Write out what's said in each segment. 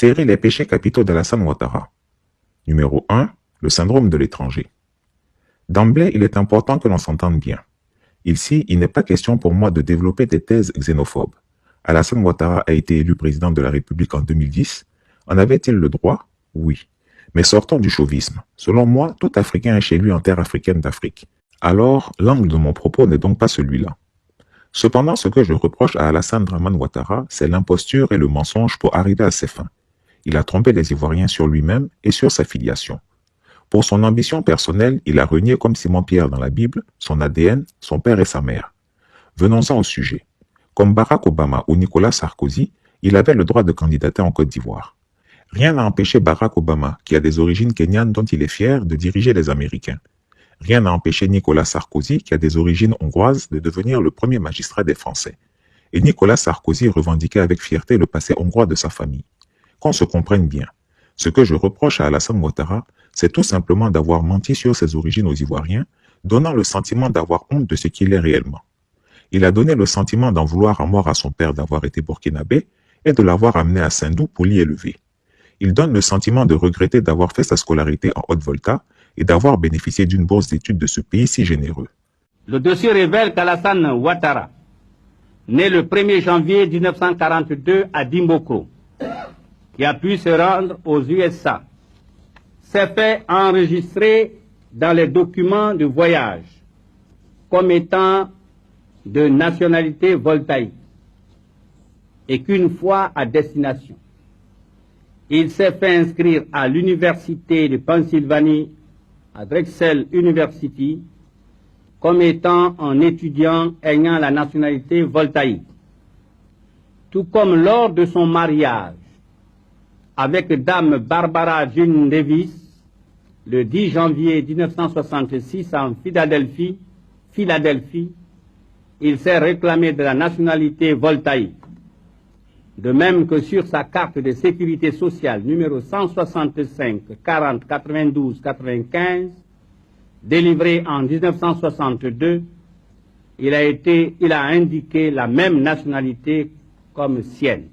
Série Les péchés capitaux d'Alassane Ouattara. Numéro 1. Le syndrome de l'étranger. D'emblée, il est important que l'on s'entende bien. Ici, il n'est pas question pour moi de développer des thèses xénophobes. Alassane Ouattara a été élu président de la République en 2010. En avait-il le droit? Oui. Mais sortons du chauvisme. Selon moi, tout Africain est chez lui en terre africaine d'Afrique. Alors, l'angle de mon propos n'est donc pas celui-là. Cependant, ce que je reproche à Alassane Dramane Ouattara, c'est l'imposture et le mensonge pour arriver à ses fins. Il a trompé les Ivoiriens sur lui-même et sur sa filiation. Pour son ambition personnelle, il a renié comme Simon-Pierre dans la Bible, son ADN, son père et sa mère. Venons-en au sujet. Comme Barack Obama ou Nicolas Sarkozy, il avait le droit de candidater en Côte d'Ivoire. Rien n'a empêché Barack Obama, qui a des origines kenyanes dont il est fier, de diriger les Américains. Rien n'a empêché Nicolas Sarkozy, qui a des origines hongroises, de devenir le premier magistrat des Français. Et Nicolas Sarkozy revendiquait avec fierté le passé hongrois de sa famille. Qu'on se comprenne bien. Ce que je reproche à Alassane Ouattara, c'est tout simplement d'avoir menti sur ses origines aux Ivoiriens, donnant le sentiment d'avoir honte de ce qu'il est réellement. Il a donné le sentiment d'en vouloir à mort à son père d'avoir été burkinabé et de l'avoir amené à Sindou pour l'y élever. Il donne le sentiment de regretter d'avoir fait sa scolarité en Haute-Volta et d'avoir bénéficié d'une bourse d'études de ce pays si généreux. Le dossier révèle qu'Alassane Ouattara, né le 1er janvier 1942 à Dimboko, qui a pu se rendre aux USA, s'est fait enregistrer dans les documents de voyage comme étant de nationalité voltaïque et qu'une fois à destination, il s'est fait inscrire à l'université de Pennsylvanie, à Drexel University, comme étant un étudiant ayant la nationalité voltaïque. Tout comme lors de son mariage avec Dame Barbara Jean Davis, le 10 janvier 1966 en Philadelphie, il s'est réclamé de la nationalité voltaïque. De même que sur sa carte de sécurité sociale numéro 165 40 92 95, délivrée en 1962, il a indiqué la même nationalité comme sienne.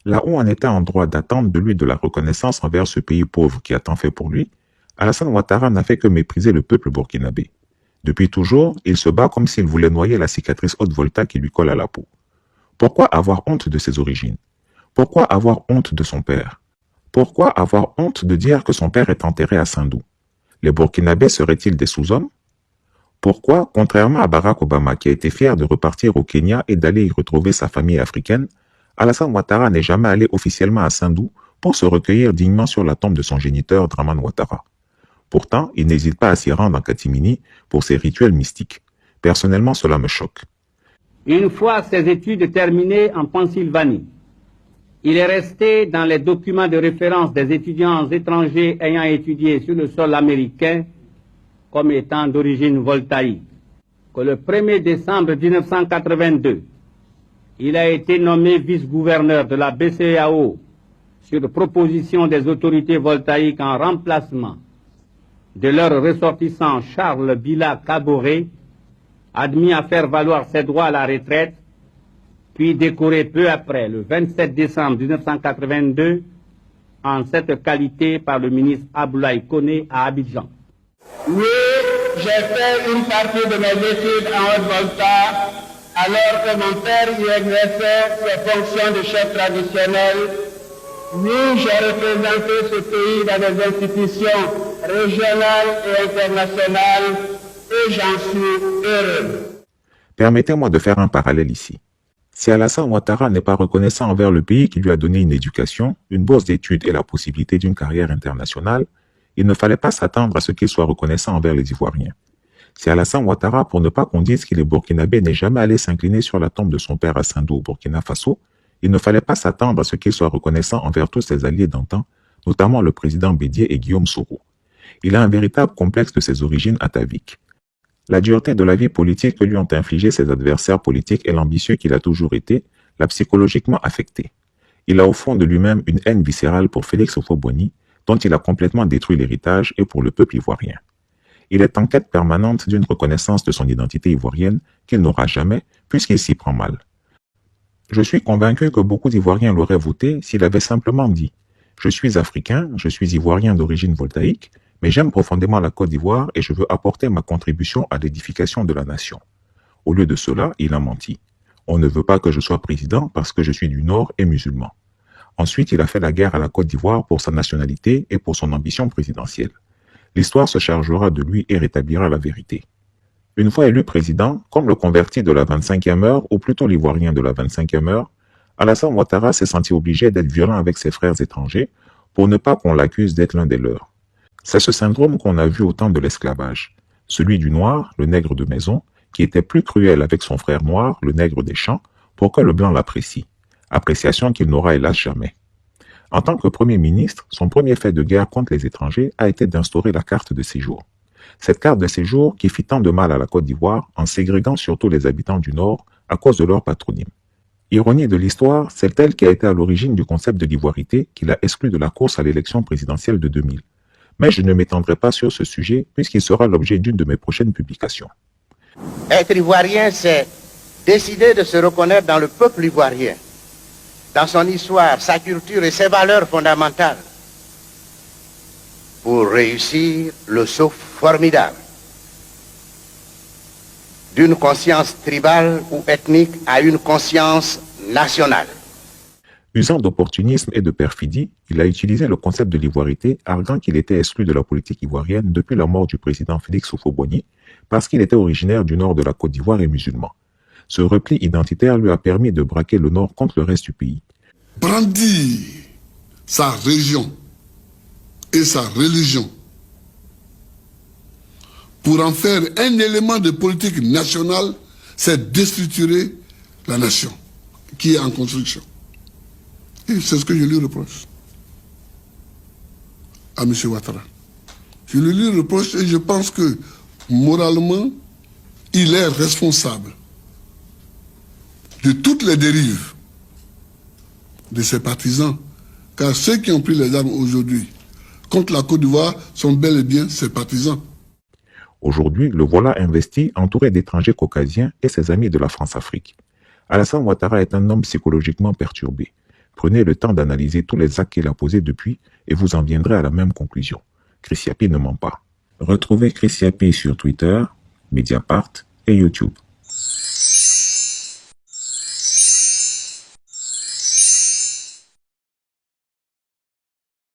Là où on était en droit d'attendre de lui de la reconnaissance envers ce pays pauvre qui a tant fait pour lui, Alassane Ouattara n'a fait que mépriser le peuple burkinabé. Depuis toujours, il se bat comme s'il voulait noyer la cicatrice Haute-Volta qui lui colle à la peau. Pourquoi avoir honte de ses origines? Pourquoi avoir honte de son père? Pourquoi avoir honte de dire que son père est enterré à Sindou? Les Burkinabés seraient-ils des sous-hommes? Pourquoi, contrairement à Barack Obama qui a été fier de repartir au Kenya et d'aller y retrouver sa famille africaine, Alassane Ouattara n'est jamais allé officiellement à Sindou pour se recueillir dignement sur la tombe de son géniteur Dramane Ouattara. Pourtant, il n'hésite pas à s'y rendre en catimini pour ses rituels mystiques. Personnellement, cela me choque. Une fois ses études terminées en Pennsylvanie, il est resté dans les documents de référence des étudiants étrangers ayant étudié sur le sol américain comme étant d'origine voltaïque. Que le 1er décembre 1982, il a été nommé vice-gouverneur de la BCEAO sur proposition des autorités voltaïques en remplacement de leur ressortissant Charles Bila Kaboré, admis à faire valoir ses droits à la retraite, puis décoré peu après, le 27 décembre 1982, en cette qualité par le ministre Aboulaye Koné à Abidjan. Oui, j'ai fait une partie de mes études en Haute-Volta, alors que mon père y exerçait ses fonctions de chef traditionnel. Oui, j'ai représenté ce pays dans des institutions régionales et internationales, et j'en suis heureux. Permettez-moi de faire un parallèle ici. Si Alassane Ouattara n'est pas reconnaissant envers le pays qui lui a donné une éducation, une bourse d'études et la possibilité d'une carrière internationale, il ne fallait pas s'attendre à ce qu'il soit reconnaissant envers les Ivoiriens. Si Alassane Ouattara, pour ne pas qu'on dise qu'il est burkinabé, n'est jamais allé s'incliner sur la tombe de son père à Sindou au Burkina Faso, il ne fallait pas s'attendre à ce qu'il soit reconnaissant envers tous ses alliés d'antan, notamment le président Bédié et Guillaume Soro. Il a un véritable complexe de ses origines ataviques. La dureté de la vie politique que lui ont infligé ses adversaires politiques et l'ambitieux qu'il a toujours été l'a psychologiquement affecté. Il a au fond de lui-même une haine viscérale pour Félix Houphouët-Boigny, dont il a complètement détruit l'héritage, et pour le peuple ivoirien. Il est en quête permanente d'une reconnaissance de son identité ivoirienne qu'il n'aura jamais, puisqu'il s'y prend mal. Je suis convaincu que beaucoup d'Ivoiriens l'auraient voté s'il avait simplement dit Je suis africain, je suis ivoirien d'origine voltaïque, mais j'aime profondément la Côte d'Ivoire et je veux apporter ma contribution à l'édification de la nation. Au lieu de cela, il a menti. On ne veut pas que je sois président parce que je suis du Nord et musulman. Ensuite, il a fait la guerre à la Côte d'Ivoire pour sa nationalité et pour son ambition présidentielle. L'histoire se chargera de lui et rétablira la vérité. Une fois élu président, comme le converti de la 25e heure, ou plutôt l'ivoirien de la 25e heure, Alassane Ouattara s'est senti obligé d'être violent avec ses frères étrangers pour ne pas qu'on l'accuse d'être l'un des leurs. C'est ce syndrome qu'on a vu au temps de l'esclavage, celui du noir, le nègre de maison, qui était plus cruel avec son frère noir, le nègre des champs, pour que le blanc l'apprécie, appréciation qu'il n'aura hélas jamais. En tant que Premier ministre, son premier fait de guerre contre les étrangers a été d'instaurer la carte de séjour. Cette carte de séjour qui fit tant de mal à la Côte d'Ivoire en ségrégant surtout les habitants du Nord à cause de leur patronyme. Ironie de l'histoire, c'est elle qui a été à l'origine du concept de l'ivoirité qui l'a exclu de la course à l'élection présidentielle de 2000. Mais je ne m'étendrai pas sur ce sujet puisqu'il sera l'objet d'une de mes prochaines publications. Être ivoirien, c'est décider de se reconnaître dans le peuple ivoirien, dans son histoire, sa culture et ses valeurs fondamentales, pour réussir le saut formidable d'une conscience tribale ou ethnique à une conscience nationale. Usant d'opportunisme et de perfidie, il a utilisé le concept de l'ivoirité, arguant qu'il était exclu de la politique ivoirienne depuis la mort du président Félix Houphouët-Boigny, parce qu'il était originaire du nord de la Côte d'Ivoire et musulman. Ce repli identitaire lui a permis de braquer le nord contre le reste du pays. Brandir sa région et sa religion pour en faire un élément de politique nationale, c'est déstructurer la nation qui est en construction. Et c'est ce que je lui reproche à M. Ouattara. Je lui reproche et je pense que moralement, il est responsable de toutes les dérives de ses partisans, car ceux qui ont pris les armes aujourd'hui contre la Côte d'Ivoire sont bel et bien ses partisans. Aujourd'hui, le voilà investi, entouré d'étrangers caucasiens et ses amis de la France-Afrique. Alassane Ouattara est un homme psychologiquement perturbé. Prenez le temps d'analyser tous les actes qu'il a posés depuis et vous en viendrez à la même conclusion. Chris Yapi ne ment pas. Retrouvez Chris Yapi sur Twitter, Mediapart et YouTube.